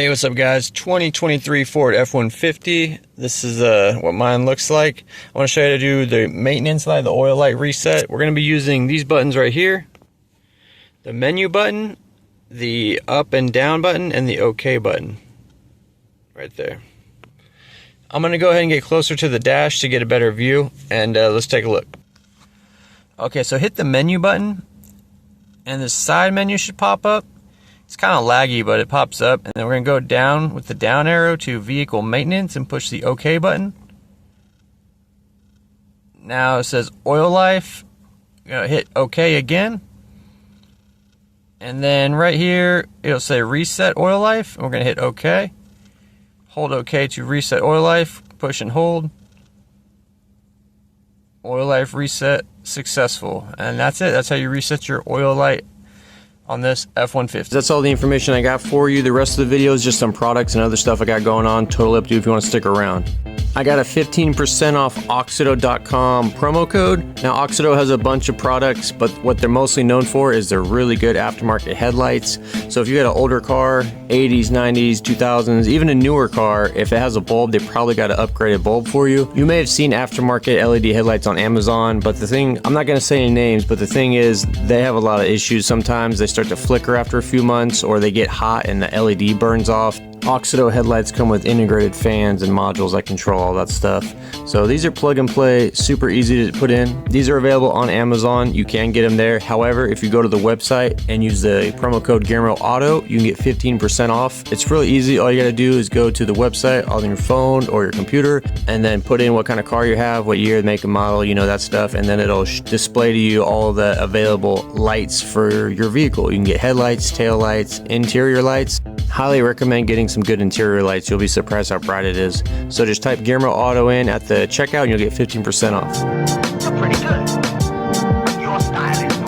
Hey, what's up guys? 2023 Ford F-150. This is what mine looks like. I want to show you how to do the maintenance light, the oil light reset. We're going to be using these buttons right here. The menu button, the up and down button, and the OK button. Right there. I'm going to go ahead and get closer to the dash to get a better view, and let's take a look. Okay, so hit the menu button, and the side menu should pop up. It's kind of laggy, but it pops up, and then we're going to go down with the down arrow to vehicle maintenance and push the OK button. Now it says oil life. We're going to hit OK again. And then right here, it'll say reset oil life, and we're going to hit OK. Hold OK to reset oil life, push and hold. Oil life reset successful. And that's it. That's how you reset your oil light on this F-150. That's all the information I got for you. The rest of the video is just some products and other stuff I got going on. Totally up to you if you want to stick around. I got a 15% off AUXITO.com promo code. Now AUXITO has a bunch of products, but what they're mostly known for is their really good aftermarket headlights. So if you got an older car, 80s, 90s, 2000s, even a newer car, if it has a bulb, they probably got an upgraded bulb for you. You may have seen aftermarket LED headlights on Amazon, but the thing, I'm not going to say any names, but the thing is they have a lot of issues. Sometimes they start to flicker after a few months, or they get hot and the LED burns off. AUXITO headlights come with integrated fans and modules that control all that stuff. So these are plug and play, super easy to put in. These are available on Amazon. You can get them there. However, if you go to the website and use the promo code GuillermoAuto, you can get 15% off. It's really easy. All you got to do is go to the website on your phone or your computer and then put in what kind of car you have, what year, make and model, you know, that stuff. And then it'll display to you all the available lights for your vehicle. You can get headlights, tail lights, interior lights. Highly recommend getting some good interior lights. You'll be surprised how bright it is. So just type Guillermo Auto in at the checkout and you'll get 15% off. You're pretty good. Your style is